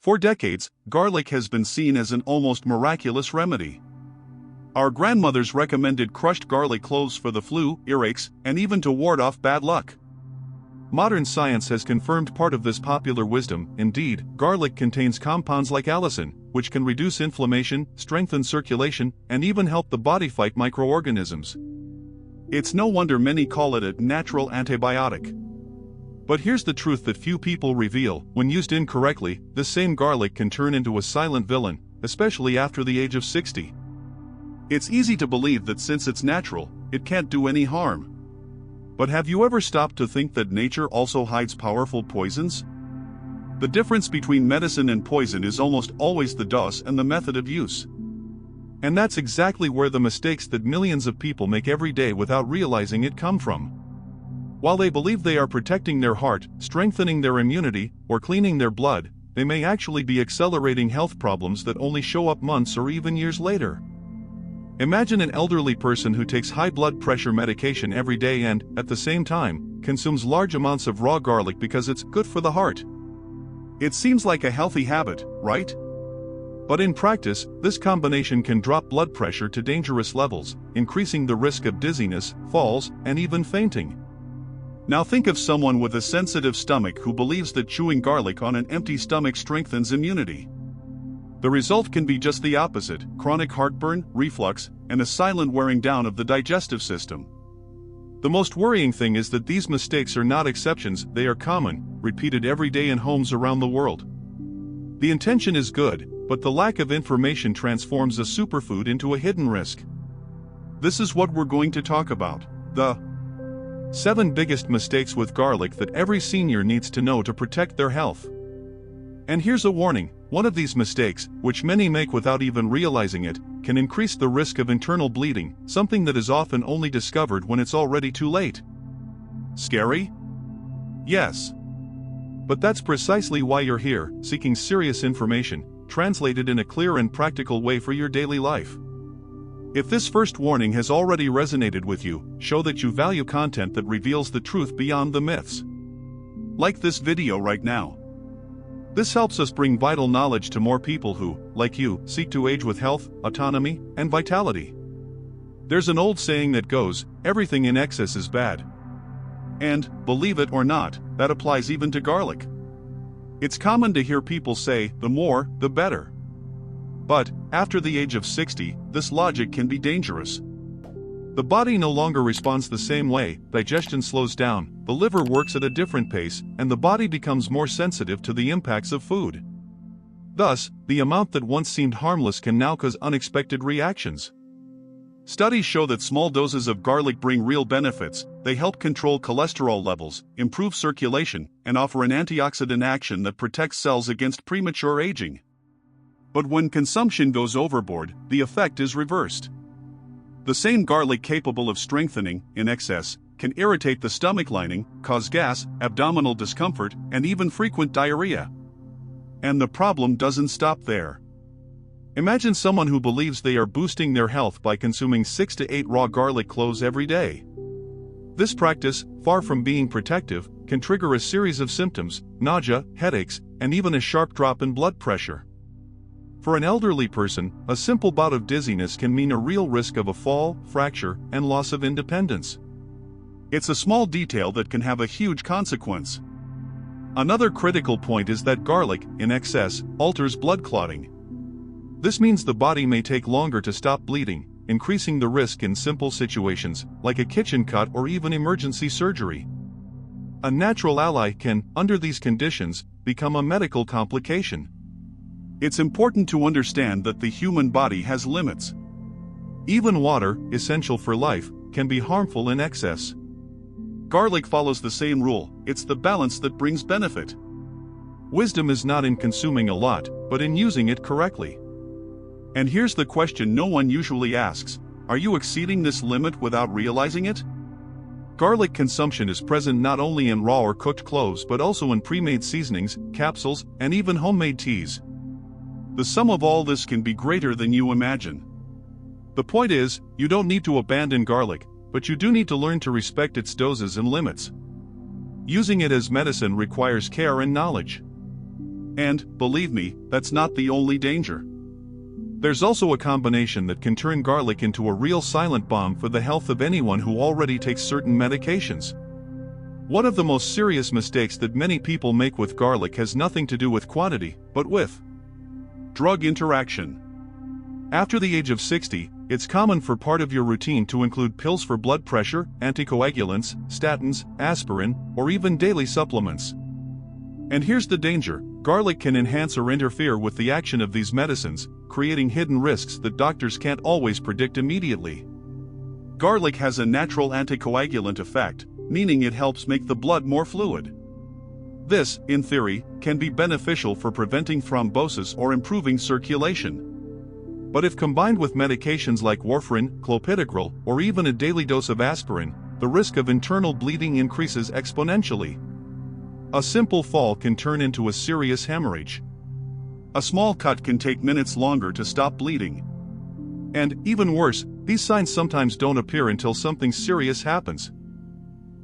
For decades, garlic has been seen as an almost miraculous remedy. Our grandmothers recommended crushed garlic cloves for the flu, earaches, and even to ward off bad luck. Modern science has confirmed part of this popular wisdom. Indeed, garlic contains compounds like allicin, which can reduce inflammation, strengthen circulation, and even help the body fight microorganisms. It's no wonder many call it a natural antibiotic. But here's the truth that few people reveal: when used incorrectly, this same garlic can turn into a silent villain, especially after the age of 60. It's easy to believe that since it's natural, it can't do any harm. But have you ever stopped to think that nature also hides powerful poisons? The difference between medicine and poison is almost always the dose and the method of use. And that's exactly where the mistakes that millions of people make every day without realizing it come from. While they believe they are protecting their heart, strengthening their immunity, or cleaning their blood, they may actually be accelerating health problems that only show up months or even years later. Imagine an elderly person who takes high blood pressure medication every day and, at the same time, consumes large amounts of raw garlic because it's good for the heart. It seems like a healthy habit, right? But in practice, this combination can drop blood pressure to dangerous levels, increasing the risk of dizziness, falls, and even fainting. Now think of someone with a sensitive stomach who believes that chewing garlic on an empty stomach strengthens immunity. The result can be just the opposite: chronic heartburn, reflux, and a silent wearing down of the digestive system. The most worrying thing is that these mistakes are not exceptions, they are common, repeated every day in homes around the world. The intention is good, but the lack of information transforms a superfood into a hidden risk. This is what we're going to talk about: the 7 biggest mistakes with garlic that every senior needs to know to protect their health. And here's a warning: one of these mistakes, which many make without even realizing it, can increase the risk of internal bleeding, something that is often only discovered when it's already too late. Scary? Yes. But that's precisely why you're here, seeking serious information, translated in a clear and practical way for your daily life. If this first warning has already resonated with you, show that you value content that reveals the truth beyond the myths. Like this video right now. This helps us bring vital knowledge to more people who, like you, seek to age with health, autonomy, and vitality. There's an old saying that goes, "Everything in excess is bad." And, believe it or not, that applies even to garlic. It's common to hear people say, "the more, the better." But, after the age of 60, this logic can be dangerous. The body no longer responds the same way, digestion slows down, the liver works at a different pace, and the body becomes more sensitive to the impacts of food. Thus, the amount that once seemed harmless can now cause unexpected reactions. Studies show that small doses of garlic bring real benefits. They help control cholesterol levels, improve circulation, and offer an antioxidant action that protects cells against premature aging. But when consumption goes overboard, the effect is reversed. The same garlic capable of strengthening, in excess, can irritate the stomach lining, cause gas, abdominal discomfort, and even frequent diarrhea. And the problem doesn't stop there. Imagine someone who believes they are boosting their health by consuming 6 to 8 raw garlic cloves every day. This practice, far from being protective, can trigger a series of symptoms: nausea, headaches, and even a sharp drop in blood pressure. For an elderly person, a simple bout of dizziness can mean a real risk of a fall, fracture, and loss of independence. It's a small detail that can have a huge consequence. Another critical point is that garlic, in excess, alters blood clotting. This means the body may take longer to stop bleeding, increasing the risk in simple situations, like a kitchen cut or even emergency surgery. A natural ally can, under these conditions, become a medical complication. It's important to understand that the human body has limits. Even water, essential for life, can be harmful in excess. Garlic follows the same rule: it's the balance that brings benefit. Wisdom is not in consuming a lot, but in using it correctly. And here's the question no one usually asks: are you exceeding this limit without realizing it? Garlic consumption is present not only in raw or cooked cloves but also in pre-made seasonings, capsules, and even homemade teas. The sum of all this can be greater than you imagine. The point is, you don't need to abandon garlic, but you do need to learn to respect its doses and limits. Using it as medicine requires care and knowledge. And, believe me, that's not the only danger. There's also a combination that can turn garlic into a real silent bomb for the health of anyone who already takes certain medications. One of the most serious mistakes that many people make with garlic has nothing to do with quantity, but with drug interaction. After the age of 60, it's common for part of your routine to include pills for blood pressure, anticoagulants, statins, aspirin, or even daily supplements. And here's the danger: garlic can enhance or interfere with the action of these medicines, creating hidden risks that doctors can't always predict immediately. Garlic has a natural anticoagulant effect, meaning it helps make the blood more fluid. This, in theory, can be beneficial for preventing thrombosis or improving circulation. But if combined with medications like warfarin, clopidogrel, or even a daily dose of aspirin, the risk of internal bleeding increases exponentially. A simple fall can turn into a serious hemorrhage. A small cut can take minutes longer to stop bleeding. And, even worse, these signs sometimes don't appear until something serious happens.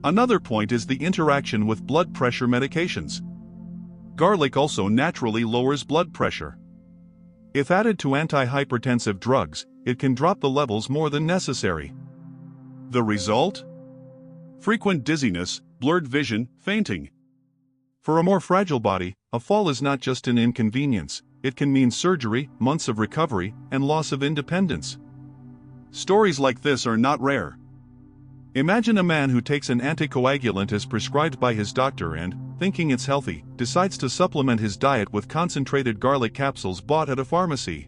Another point is the interaction with blood pressure medications. Garlic also naturally lowers blood pressure. If added to antihypertensive drugs, it can drop the levels more than necessary. The result? Frequent dizziness, blurred vision, fainting. For a more fragile body, a fall is not just an inconvenience, it can mean surgery, months of recovery, and loss of independence. Stories like this are not rare. Imagine a man who takes an anticoagulant as prescribed by his doctor and, thinking it's healthy, decides to supplement his diet with concentrated garlic capsules bought at a pharmacy.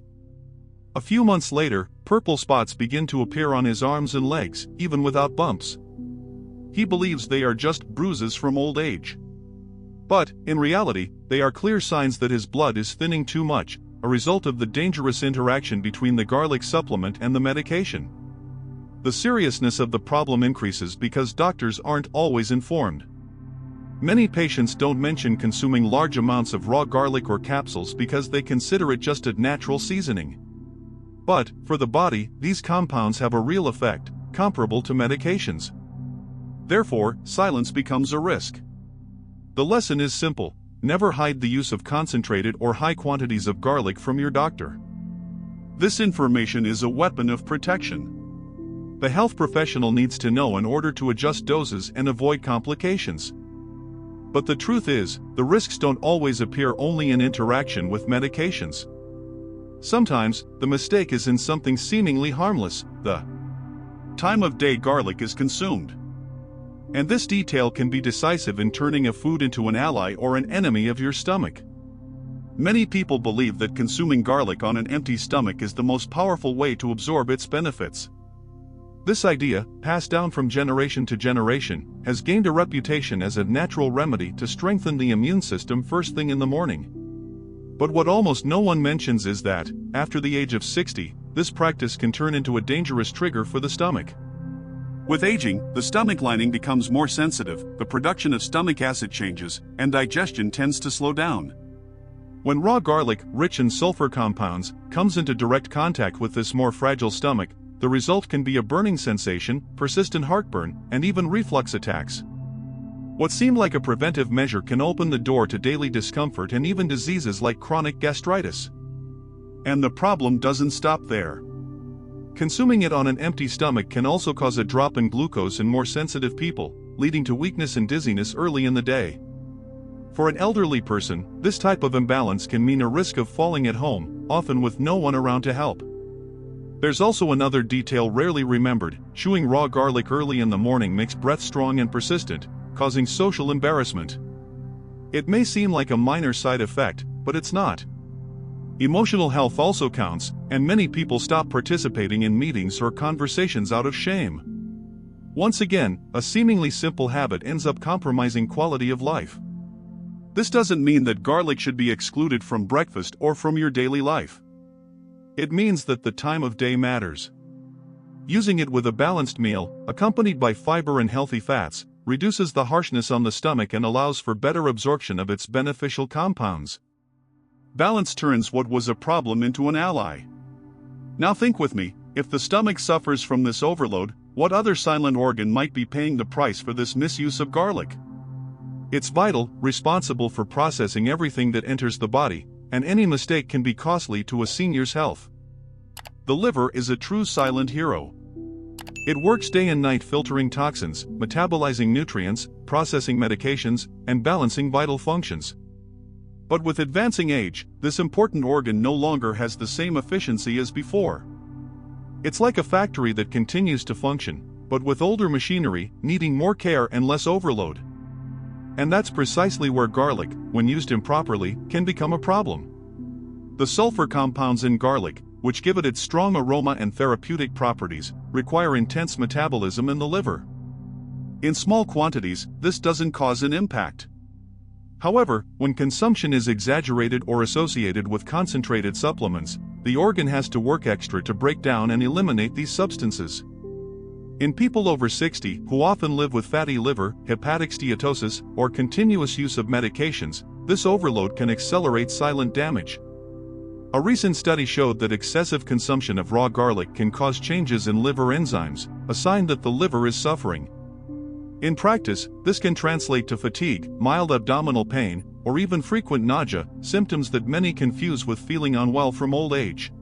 A few months later, purple spots begin to appear on his arms and legs, even without bumps. He believes they are just bruises from old age. But, in reality, they are clear signs that his blood is thinning too much, a result of the dangerous interaction between the garlic supplement and the medication. The seriousness of the problem increases because doctors aren't always informed. Many patients don't mention consuming large amounts of raw garlic or capsules because they consider it just a natural seasoning. But, for the body, these compounds have a real effect, comparable to medications. Therefore, silence becomes a risk. The lesson is simple: never hide the use of concentrated or high quantities of garlic from your doctor. This information is a weapon of protection. The health professional needs to know in order to adjust doses and avoid complications. But the truth is, the risks don't always appear only in interaction with medications. Sometimes, the mistake is in something seemingly harmless: the time of day garlic is consumed. And this detail can be decisive in turning a food into an ally or an enemy of your stomach. Many people believe that consuming garlic on an empty stomach is the most powerful way to absorb its benefits. This idea, passed down from generation to generation, has gained a reputation as a natural remedy to strengthen the immune system first thing in the morning. But what almost no one mentions is that, after the age of 60, this practice can turn into a dangerous trigger for the stomach. With aging, the stomach lining becomes more sensitive, the production of stomach acid changes, and digestion tends to slow down. When raw garlic, rich in sulfur compounds, comes into direct contact with this more fragile stomach, the result can be a burning sensation, persistent heartburn, and even reflux attacks. What seemed like a preventive measure can open the door to daily discomfort and even diseases like chronic gastritis. And the problem doesn't stop there. Consuming it on an empty stomach can also cause a drop in glucose in more sensitive people, leading to weakness and dizziness early in the day. For an elderly person, this type of imbalance can mean a risk of falling at home, often with no one around to help. There's also another detail rarely remembered: chewing raw garlic early in the morning makes breath strong and persistent, causing social embarrassment. It may seem like a minor side effect, but it's not. Emotional health also counts, and many people stop participating in meetings or conversations out of shame. Once again, a seemingly simple habit ends up compromising quality of life. This doesn't mean that garlic should be excluded from breakfast or from your daily life. It means that the time of day matters. Using it with a balanced meal, accompanied by fiber and healthy fats, reduces the harshness on the stomach and allows for better absorption of its beneficial compounds. Balance turns what was a problem into an ally. Now think with me: if the stomach suffers from this overload, what other silent organ might be paying the price for this misuse of garlic? It's vital, responsible for processing everything that enters the body, and any mistake can be costly to a senior's health. The liver is a true silent hero. It works day and night filtering toxins, metabolizing nutrients, processing medications, and balancing vital functions. But with advancing age, this important organ no longer has the same efficiency as before. It's like a factory that continues to function, but with older machinery, needing more care and less overload. And that's precisely where garlic, when used improperly, can become a problem. The sulfur compounds in garlic, which give it its strong aroma and therapeutic properties, require intense metabolism in the liver. In small quantities, this doesn't cause an impact. However, when consumption is exaggerated or associated with concentrated supplements, the organ has to work extra to break down and eliminate these substances. In people over 60 who often live with fatty liver, hepatic steatosis, or continuous use of medications, this overload can accelerate silent damage. A recent study showed that excessive consumption of raw garlic can cause changes in liver enzymes, a sign that the liver is suffering. In practice, this can translate to fatigue, mild abdominal pain, or even frequent nausea, symptoms that many confuse with feeling unwell from old age.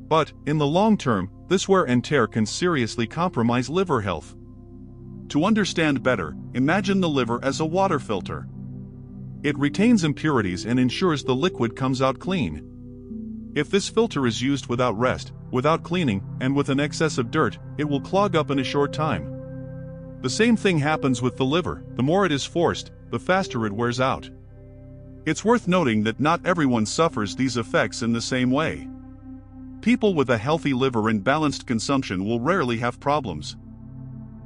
But, in the long term, this wear and tear can seriously compromise liver health. To understand better, imagine the liver as a water filter. It retains impurities and ensures the liquid comes out clean. If this filter is used without rest, without cleaning, and with an excess of dirt, it will clog up in a short time. The same thing happens with the liver. The more it is forced, the faster it wears out. It's worth noting that not everyone suffers these effects in the same way. People with a healthy liver and balanced consumption will rarely have problems.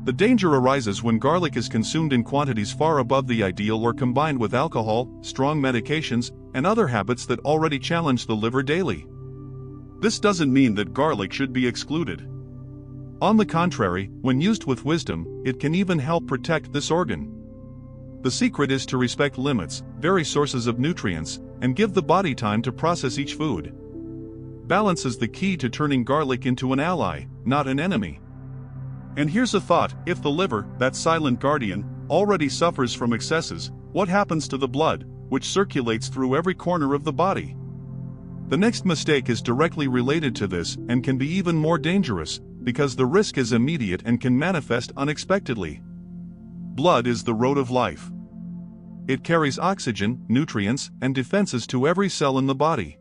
The danger arises when garlic is consumed in quantities far above the ideal or combined with alcohol, strong medications, and other habits that already challenge the liver daily. This doesn't mean that garlic should be excluded. On the contrary, when used with wisdom, it can even help protect this organ. The secret is to respect limits, vary sources of nutrients, and give the body time to process each food. Balance is the key to turning garlic into an ally, not an enemy. And here's a thought: if the liver, that silent guardian, already suffers from excesses, what happens to the blood, which circulates through every corner of the body? The next mistake is directly related to this and can be even more dangerous, because the risk is immediate and can manifest unexpectedly. Blood is the road of life. It carries oxygen, nutrients, and defenses to every cell in the body.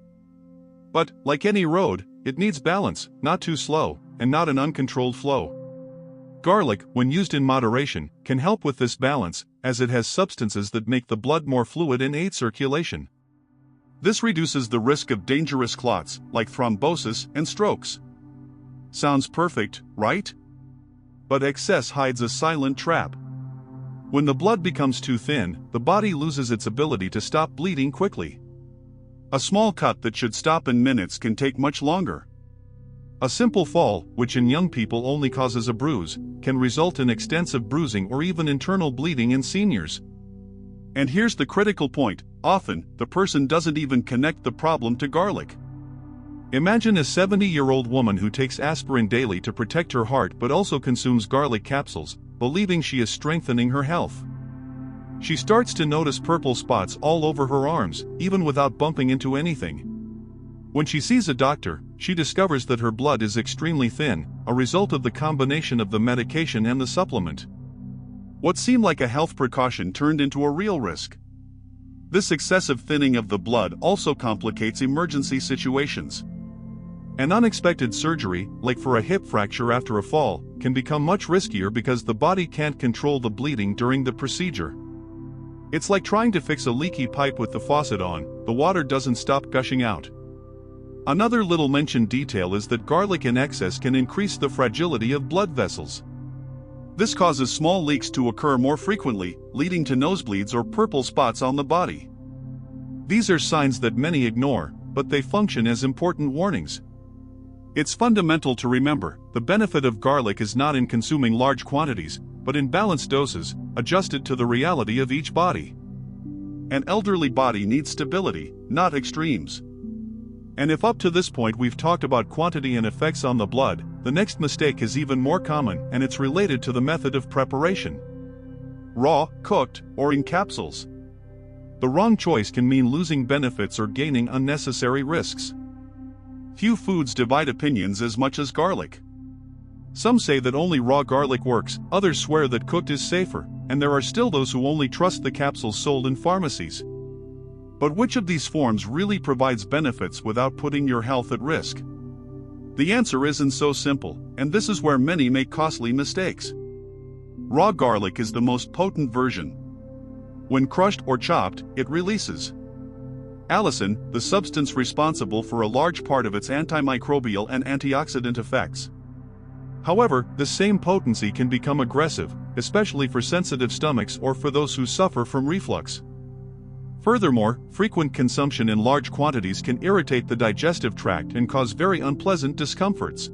But, like any road, it needs balance, not too slow, and not an uncontrolled flow. Garlic, when used in moderation, can help with this balance, as it has substances that make the blood more fluid and aid circulation. This reduces the risk of dangerous clots, like thrombosis and strokes. Sounds perfect, right? But excess hides a silent trap. When the blood becomes too thin, the body loses its ability to stop bleeding quickly. A small cut that should stop in minutes can take much longer. A simple fall, which in young people only causes a bruise, can result in extensive bruising or even internal bleeding in seniors. And here's the critical point: often, the person doesn't even connect the problem to garlic. Imagine a 70-year-old woman who takes aspirin daily to protect her heart but also consumes garlic capsules, believing she is strengthening her health. She starts to notice purple spots all over her arms, even without bumping into anything. When she sees a doctor, she discovers that her blood is extremely thin, a result of the combination of the medication and the supplement. What seemed like a health precaution turned into a real risk. This excessive thinning of the blood also complicates emergency situations. An unexpected surgery, like for a hip fracture after a fall, can become much riskier because the body can't control the bleeding during the procedure. It's like trying to fix a leaky pipe with the faucet on; the water doesn't stop gushing out. Another little mentioned detail is that garlic in excess can increase the fragility of blood vessels. This causes small leaks to occur more frequently, leading to nosebleeds or purple spots on the body. These are signs that many ignore, but they function as important warnings. It's fundamental to remember, the benefit of garlic is not in consuming large quantities, but in balanced doses, adjusted to the reality of each body. An elderly body needs stability, not extremes. And if up to this point we've talked about quantity and effects on the blood, the next mistake is even more common, and it's related to the method of preparation. raw, cooked, or in capsules. The wrong choice can mean losing benefits or gaining unnecessary risks. Few foods divide opinions as much as garlic. Some say that only raw garlic works, others swear that cooked is safer, and there are still those who only trust the capsules sold in pharmacies. But which of these forms really provides benefits without putting your health at risk? The answer isn't so simple, and this is where many make costly mistakes. Raw garlic is the most potent version. When crushed or chopped, it releases allicin, the substance responsible for a large part of its antimicrobial and antioxidant effects. However, the same potency can become aggressive, especially for sensitive stomachs or for those who suffer from reflux. Furthermore, frequent consumption in large quantities can irritate the digestive tract and cause very unpleasant discomforts.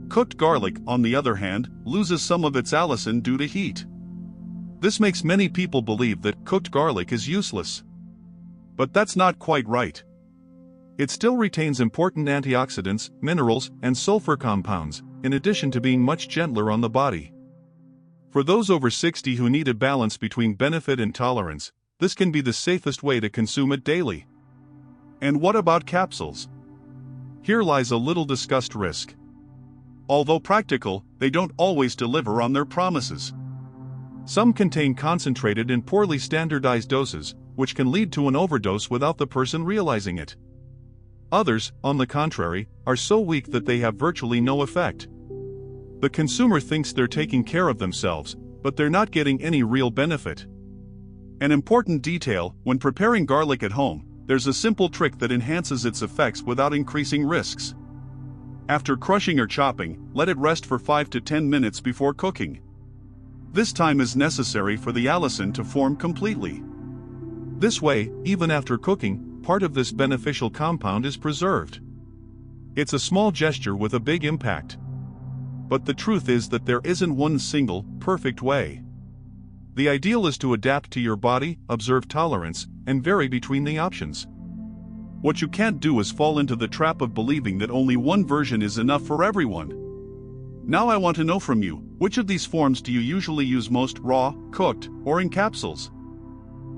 Cooked garlic, on the other hand, loses some of its allicin due to heat. This makes many people believe that cooked garlic is useless. But that's not quite right. It still retains important antioxidants, minerals, and sulfur compounds, in addition to being much gentler on the body. For those over 60 who need a balance between benefit and tolerance, this can be the safest way to consume it daily. And what about capsules? Here lies a little discussed risk. Although practical, they don't always deliver on their promises. Some contain concentrated and poorly standardized doses, which can lead to an overdose without the person realizing it. Others, on the contrary, are so weak that they have virtually no effect. The consumer thinks they're taking care of themselves, but they're not getting any real benefit. An important detail: when preparing garlic at home, there's a simple trick that enhances its effects without increasing risks. After crushing or chopping, let it rest for 5 to 10 minutes before cooking. This time is necessary for the allicin to form completely. This way, even after cooking, part of this beneficial compound is preserved. It's a small gesture with a big impact. But the truth is that there isn't one single, perfect way. The ideal is to adapt to your body, observe tolerance, and vary between the options. What you can't do is fall into the trap of believing that only one version is enough for everyone. Now I want to know from you, which of these forms do you usually use most: raw, cooked, or in capsules?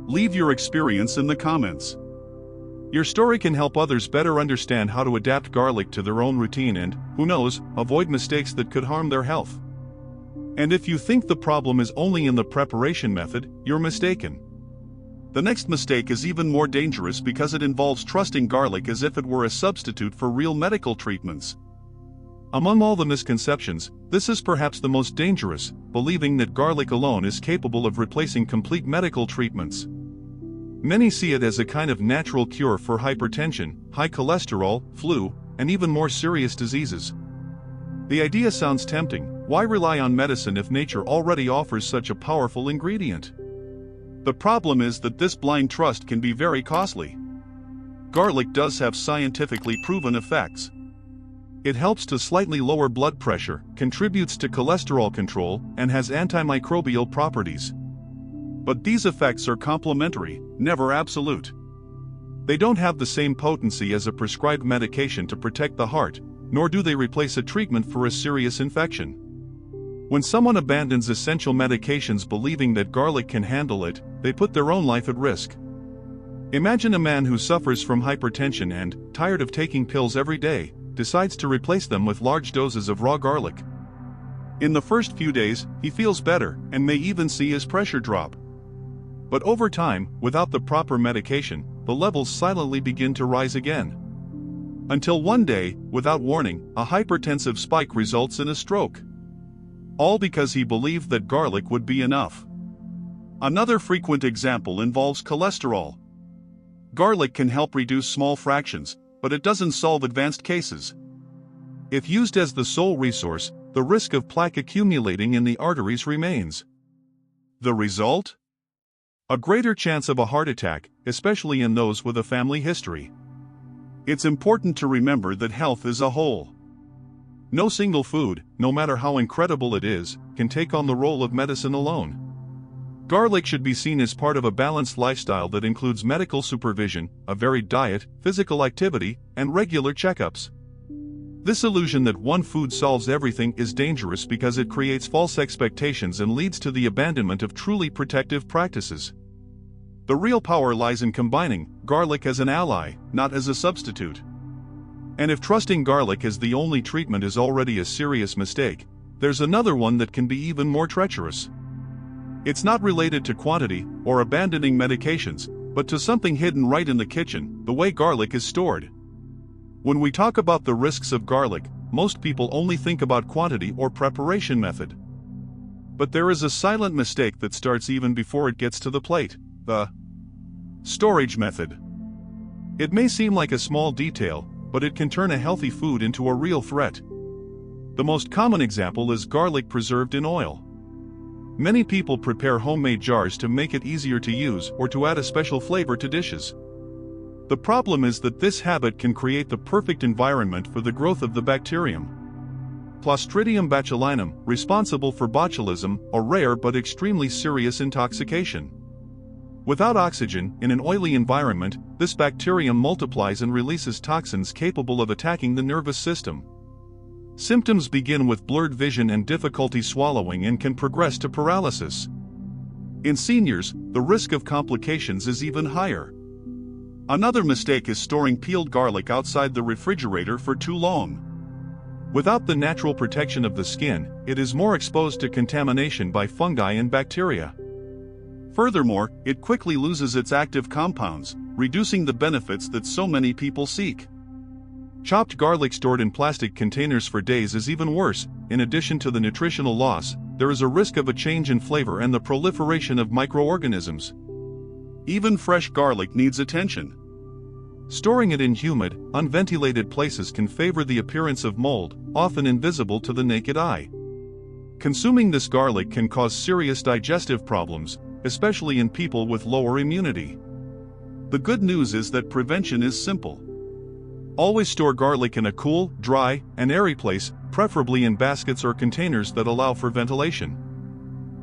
Leave your experience in the comments. Your story can help others better understand how to adapt garlic to their own routine and, who knows, avoid mistakes that could harm their health. And if you think the problem is only in the preparation method, you're mistaken. The next mistake is even more dangerous because it involves trusting garlic as if it were a substitute for real medical treatments. Among all the misconceptions, this is perhaps the most dangerous: believing that garlic alone is capable of replacing complete medical treatments. Many see it as a kind of natural cure for hypertension, high cholesterol, flu, and even more serious diseases. The idea sounds tempting: why rely on medicine if nature already offers such a powerful ingredient? The problem is that this blind trust can be very costly. Garlic does have scientifically proven effects. It helps to slightly lower blood pressure, contributes to cholesterol control, and has antimicrobial properties. But these effects are complementary, never absolute. They don't have the same potency as a prescribed medication to protect the heart, nor do they replace a treatment for a serious infection. When someone abandons essential medications believing that garlic can handle it, they put their own life at risk. Imagine a man who suffers from hypertension and, tired of taking pills every day, decides to replace them with large doses of raw garlic. In the first few days, he feels better and may even see his pressure drop. But over time, without the proper medication, the levels silently begin to rise again. Until one day, without warning, a hypertensive spike results in a stroke. All because he believed that garlic would be enough. Another frequent example involves cholesterol. Garlic can help reduce small fractions, but it doesn't solve advanced cases. If used as the sole resource, the risk of plaque accumulating in the arteries remains. The result? A greater chance of a heart attack, especially in those with a family history. It's important to remember that health is a whole. No single food, no matter how incredible it is, can take on the role of medicine alone. Garlic should be seen as part of a balanced lifestyle that includes medical supervision, a varied diet, physical activity, and regular checkups. This illusion that one food solves everything is dangerous because it creates false expectations and leads to the abandonment of truly protective practices. The real power lies in combining garlic as an ally, not as a substitute. And if trusting garlic as the only treatment is already a serious mistake, there's another one that can be even more treacherous. It's not related to quantity or abandoning medications, but to something hidden right in the kitchen, the way garlic is stored. When we talk about the risks of garlic, most people only think about quantity or preparation method. But there is a silent mistake that starts even before it gets to the plate: the storage method. It may seem like a small detail, but it can turn a healthy food into a real threat. The most common example is garlic preserved in oil. Many people prepare homemade jars to make it easier to use or to add a special flavor to dishes. The problem is that this habit can create the perfect environment for the growth of the bacterium Clostridium botulinum, responsible for botulism, a rare but extremely serious intoxication. Without oxygen, in an oily environment, this bacterium multiplies and releases toxins capable of attacking the nervous system. Symptoms begin with blurred vision and difficulty swallowing and can progress to paralysis. In seniors, the risk of complications is even higher. Another mistake is storing peeled garlic outside the refrigerator for too long. Without the natural protection of the skin, it is more exposed to contamination by fungi and bacteria. Furthermore, it quickly loses its active compounds, reducing the benefits that so many people seek. Chopped garlic stored in plastic containers for days is even worse. In addition to the nutritional loss, there is a risk of a change in flavor and the proliferation of microorganisms. Even fresh garlic needs attention. Storing it in humid, unventilated places can favor the appearance of mold, often invisible to the naked eye. Consuming this garlic can cause serious digestive problems, especially in people with lower immunity. The good news is that prevention is simple. Always store garlic in a cool, dry, and airy place, preferably in baskets or containers that allow for ventilation.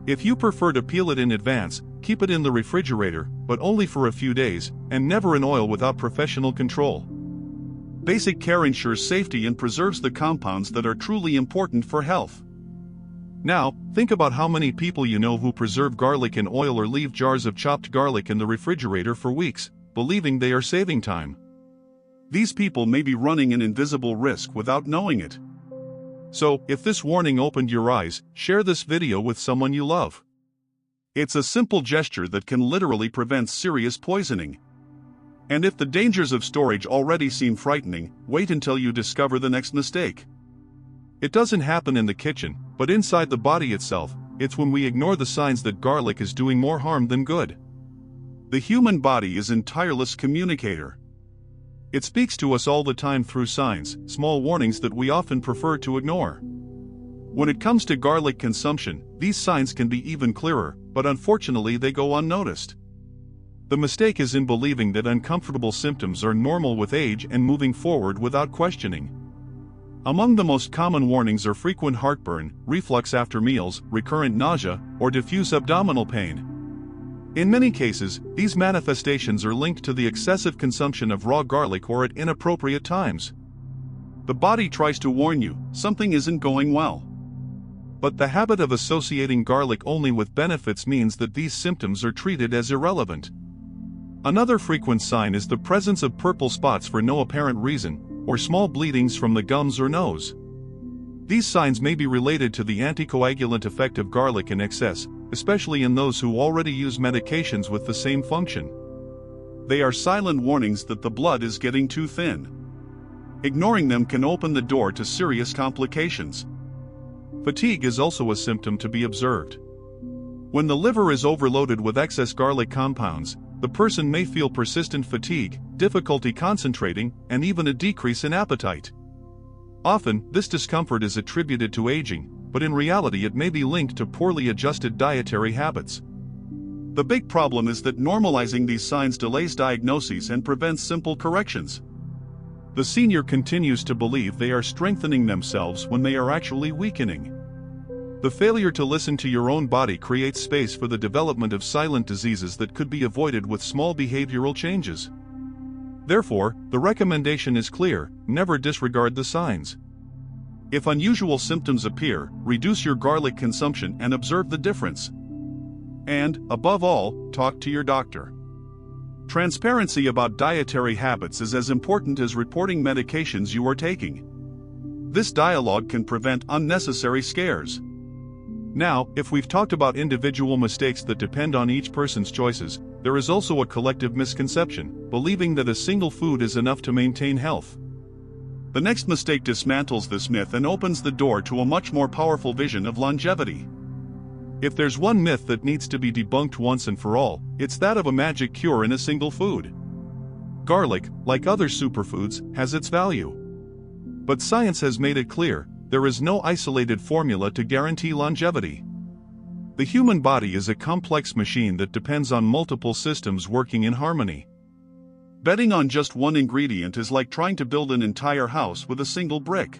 If you prefer to peel it in advance, keep it in the refrigerator, but only for a few days, and never in oil without professional control. Basic care ensures safety and preserves the compounds that are truly important for health. Now, think about how many people you know who preserve garlic in oil or leave jars of chopped garlic in the refrigerator for weeks, believing they are saving time. These people may be running an invisible risk without knowing it. So, if this warning opened your eyes, share this video with someone you love. It's a simple gesture that can literally prevent serious poisoning. And if the dangers of storage already seem frightening, wait until you discover the next mistake. It doesn't happen in the kitchen, but inside the body itself. It's when we ignore the signs that garlic is doing more harm than good. The human body is a tireless communicator. It speaks to us all the time through signs, small warnings that we often prefer to ignore. When it comes to garlic consumption, these signs can be even clearer, but unfortunately they go unnoticed. The mistake is in believing that uncomfortable symptoms are normal with age and moving forward without questioning. Among the most common warnings are frequent heartburn, reflux after meals, recurrent nausea, or diffuse abdominal pain. In many cases, these manifestations are linked to the excessive consumption of raw garlic or at inappropriate times. The body tries to warn you, something isn't going well. But the habit of associating garlic only with benefits means that these symptoms are treated as irrelevant. Another frequent sign is the presence of purple spots for no apparent reason, or small bleedings from the gums or nose. These signs may be related to the anticoagulant effect of garlic in excess, especially in those who already use medications with the same function. They are silent warnings that the blood is getting too thin. Ignoring them can open the door to serious complications. Fatigue is also a symptom to be observed. When the liver is overloaded with excess garlic compounds, the person may feel persistent fatigue, difficulty concentrating, and even a decrease in appetite. Often, this discomfort is attributed to aging, but in reality it may be linked to poorly adjusted dietary habits. The big problem is that normalizing these signs delays diagnoses and prevents simple corrections. The senior continues to believe they are strengthening themselves when they are actually weakening. The failure to listen to your own body creates space for the development of silent diseases that could be avoided with small behavioral changes. Therefore, the recommendation is clear: never disregard the signs. If unusual symptoms appear, reduce your garlic consumption and observe the difference. And, above all, talk to your doctor. Transparency about dietary habits is as important as reporting medications you are taking. This dialogue can prevent unnecessary scares. Now, if we've talked about individual mistakes that depend on each person's choices, there is also a collective misconception, believing that a single food is enough to maintain health. The next mistake dismantles this myth and opens the door to a much more powerful vision of longevity. If there's one myth that needs to be debunked once and for all, it's that of a magic cure in a single food. Garlic, like other superfoods, has its value. But science has made it clear, there is no isolated formula to guarantee longevity. The human body is a complex machine that depends on multiple systems working in harmony. Betting on just one ingredient is like trying to build an entire house with a single brick.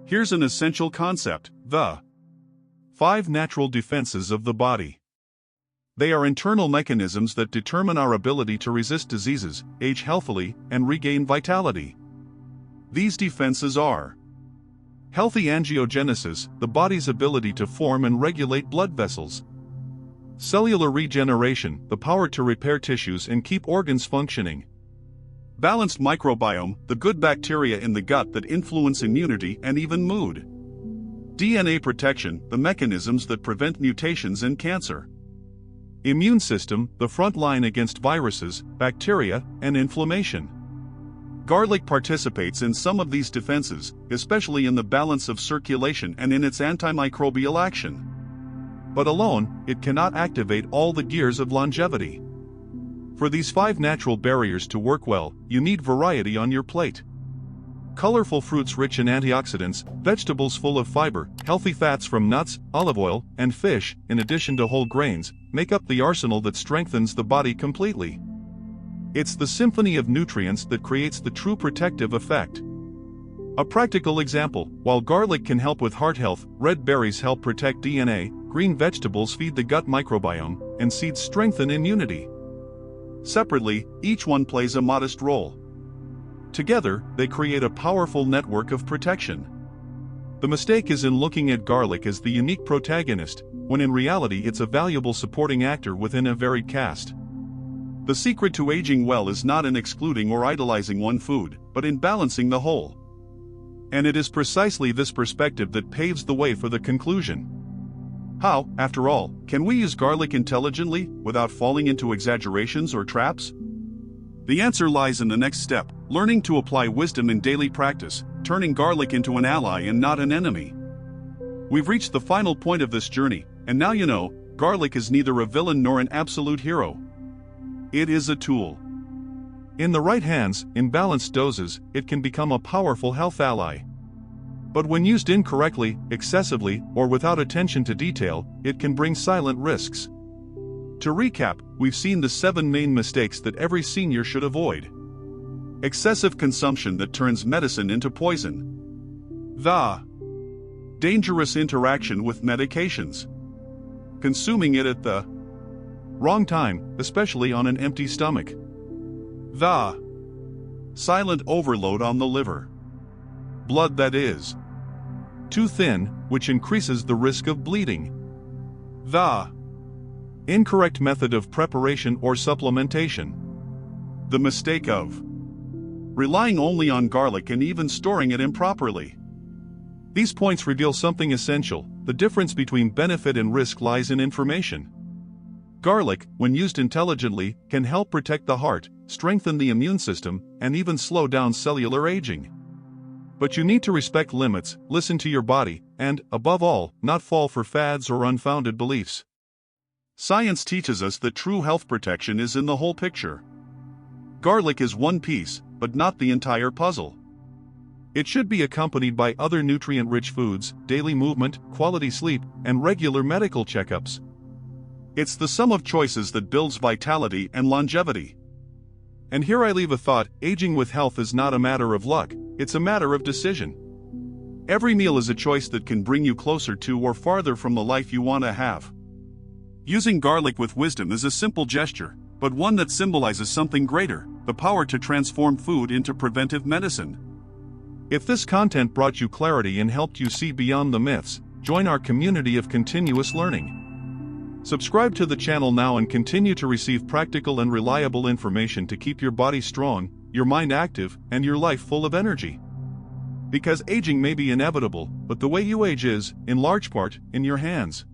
Here's an essential concept: the 5 natural defenses of the body. They are internal mechanisms that determine our ability to resist diseases, age healthily, and regain vitality. These defenses are: healthy angiogenesis, the body's ability to form and regulate blood vessels; cellular regeneration, the power to repair tissues and keep organs functioning; balanced microbiome, the good bacteria in the gut that influence immunity and even mood; DNA protection, the mechanisms that prevent mutations and cancer; immune system, the front line against viruses, bacteria, and inflammation. Garlic participates in some of these defenses, especially in the balance of circulation and in its antimicrobial action. But alone, it cannot activate all the gears of longevity. For these 5 natural barriers to work well, you need variety on your plate. Colorful fruits rich in antioxidants, vegetables full of fiber, healthy fats from nuts, olive oil, and fish, in addition to whole grains, make up the arsenal that strengthens the body completely. It's the symphony of nutrients that creates the true protective effect. A practical example: while garlic can help with heart health, red berries help protect DNA, green vegetables feed the gut microbiome, and seeds strengthen immunity. Separately, each one plays a modest role. Together, they create a powerful network of protection. The mistake is in looking at garlic as the unique protagonist, when in reality it's a valuable supporting actor within a varied cast. The secret to aging well is not in excluding or idolizing one food, but in balancing the whole. And it is precisely this perspective that paves the way for the conclusion. How, after all, can we use garlic intelligently, without falling into exaggerations or traps? The answer lies in the next step: learning to apply wisdom in daily practice, turning garlic into an ally and not an enemy. We've reached the final point of this journey, and now you know, garlic is neither a villain nor an absolute hero. It is a tool. In the right hands, in balanced doses, it can become a powerful health ally. But when used incorrectly, excessively, or without attention to detail, it can bring silent risks. To recap, we've seen the 7 main mistakes that every senior should avoid. Excessive consumption that turns medicine into poison. The dangerous interaction with medications. Consuming it at the wrong time, especially on an empty stomach. The silent overload on the liver. Blood that is too thin, which increases the risk of bleeding. The incorrect method of preparation or supplementation. The mistake of relying only on garlic and even storing it improperly. These points reveal something essential: the difference between benefit and risk lies in information. Garlic, when used intelligently, can help protect the heart, strengthen the immune system, and even slow down cellular aging. But you need to respect limits, listen to your body, and, above all, not fall for fads or unfounded beliefs. Science teaches us that true health protection is in the whole picture. Garlic is one piece, but not the entire puzzle. It should be accompanied by other nutrient-rich foods, daily movement, quality sleep, and regular medical checkups. It's the sum of choices that builds vitality and longevity. And here I leave a thought: aging with health is not a matter of luck, it's a matter of decision. Every meal is a choice that can bring you closer to or farther from the life you want to have. Using garlic with wisdom is a simple gesture, but one that symbolizes something greater: the power to transform food into preventive medicine. If this content brought you clarity and helped you see beyond the myths, join our community of continuous learning. Subscribe to the channel now and continue to receive practical and reliable information to keep your body strong, your mind active, and your life full of energy. Because aging may be inevitable, but the way you age is, in large part, in your hands.